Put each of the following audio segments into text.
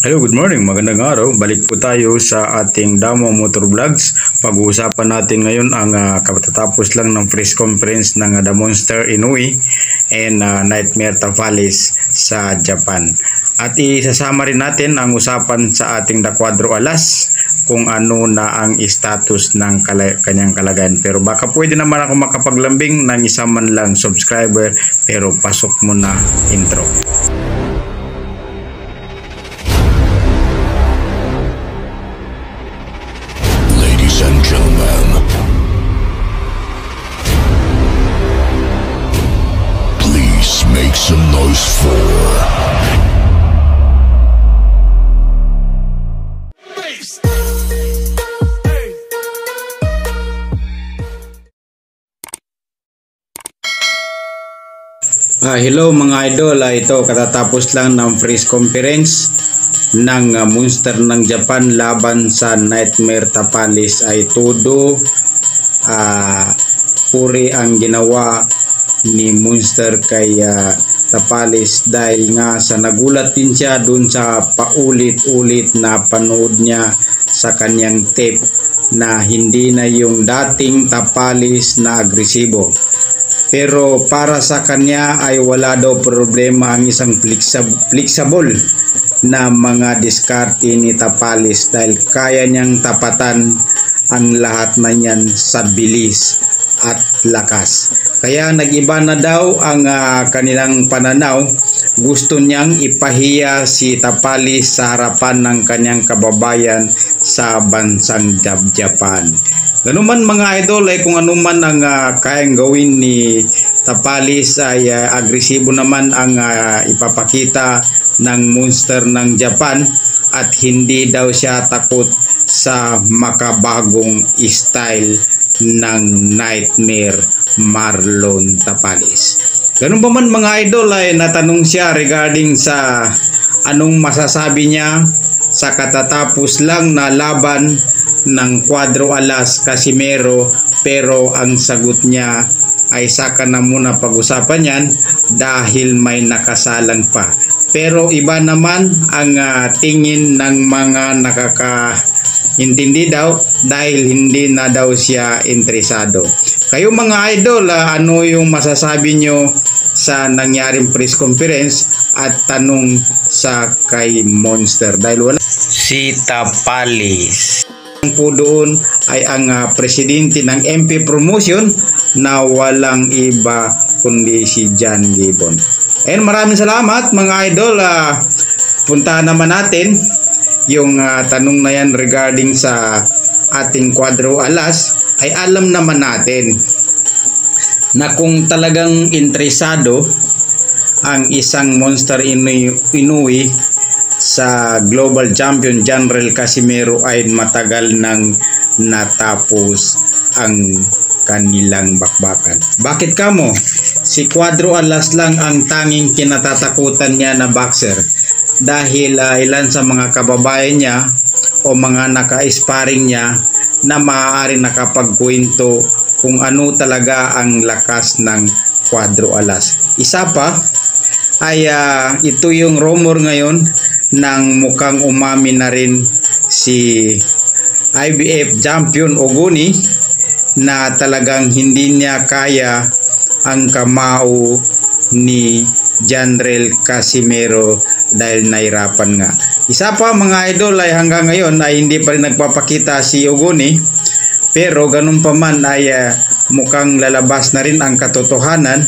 Hello, good morning. Magandang araw. Balik po tayo sa ating Damo Motor Vlogs. Pag-uusapan natin ngayon ang katatapos lang ng press conference ng The Monster Inoue and Nightmare Tapalis sa Japan. At isasama rin natin ang usapan sa ating The Cuadro Alas kung ano na ang status ng kanyang kalagayan. Pero baka pwede naman ako makapaglambing ng isa man lang subscriber, pero pasok mo na intro. And gentlemen, please make some noise for Hello mga idol, ito katatapos lang ng press conference ng Monster ng Japan laban sa Nightmare Tapalis. Ay todo puri ang ginawa ni Monster kay Tapalis dahil nga sa nagulat din siya dun sa paulit-ulit na panood niya sa kanyang tape na hindi na yung dating Tapalis na agresibo. Pero para sa kanya ay wala daw problema ang isang flexible na mga diskarte ni Tapalis dahil kaya niyang tapatan ang lahat na niyan sa bilis at lakas. Kaya nag-iba na daw ang kanilang pananaw. Gusto niyang ipahiya si Tapalis sa harapan ng kanyang kababayan sa bansang Japan. Ganun man mga idol, ay kung ano man ang kayang gawin ni Tapalis ay agresibo naman ang ipapakita ng Monster ng Japan at hindi daw siya takot sa makabagong style ng Nightmare Marlon Tapalis. Ganun pa man mga idol, ay natanong siya regarding sa anong masasabi niya sa katatapos lang na laban ng Cuadro Alas Casimero, pero ang sagot niya ay saka na muna pag-usapan yan dahil may nakasalang pa. Pero iba naman ang tingin ng mga nakakaintindi daw dahil hindi na daw siya interesado. Kayo mga idol, ano yung masasabi nyo sa nangyaring press conference at tanong sa kay Monster? Dahil wala si Tapalis po doon ay ang presidente ng MP Promotion na walang iba kundi si John Gibbon. And maraming salamat mga idol. Puntahan naman natin yung tanong na yan regarding sa ating Cuadro Alas. Ay alam naman natin na kung talagang interesado ang isang Monster Inoue sa Global Champion General Casimero ay matagal nang natapos ang kanilang bakbakan. Bakit kamo? Si Cuadro Alas lang ang tanging kinatatakutan niya na boxer dahil ilan sa mga kababayan niya o mga naka-sparring niya na maaari nakapagkwento kung ano talaga ang lakas ng Cuadro Alas. Isa pa ay ito yung rumor ngayon nang mukhang umami na rin si IBF champion Oguni na talagang hindi niya kaya ang kamao ni General Casimero dahil nahirapan nga. Isa pa mga idol ay hanggang ngayon ay hindi pa rin nagpapakita si Oguni, pero ganun pa man ay mukhang lalabas na rin ang katotohanan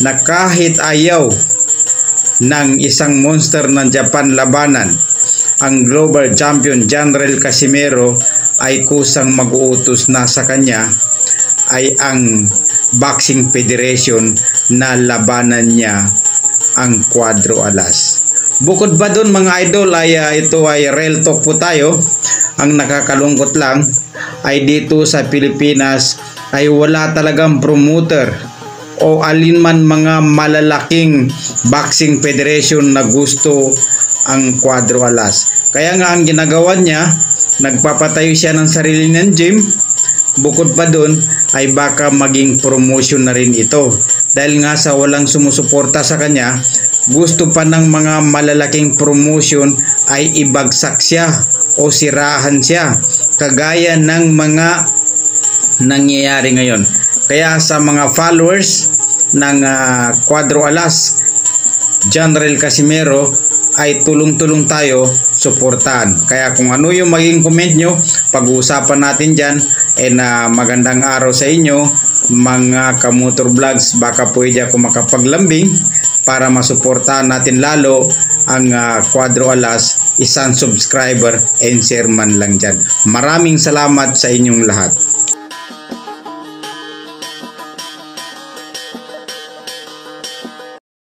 na kahit ayaw ng isang Monster ng Japan labanan ang Global Champion General Casimero ay kusang mag-uutos na sa kanya ay ang Boxing Federation na labanan niya ang Cuadro Alas. Bukod ba dun mga idol ay ito ay real talk po tayo. Ang nakakalungkot lang ay dito sa Pilipinas ay wala talagang promoter o alinman mga malalaking boxing federation na gusto ang Cuadro Alas. Kaya nga ang ginagawa niya, nagpapatayo siya ng sarili ng gym. Bukod pa doon ay baka maging promotion na rin ito. Dahil nga sa walang sumusuporta sa kanya, gusto pa ng mga malalaking promotion ay ibagsak siya o sirahan siya, kagaya ng mga nangyayari ngayon. Kaya sa mga followers ng Cuadro Alas, General Casimero, ay tulong-tulong tayo, suportahan. Kaya kung ano yung maging comment nyo, pag-uusapan natin dyan. And magandang araw sa inyo mga Kamotor Vlogs. Baka pwede ako makapaglambing para masuportahan natin lalo ang Cuadro Alas, isang subscriber and share man lang dyan. Maraming salamat sa inyong lahat.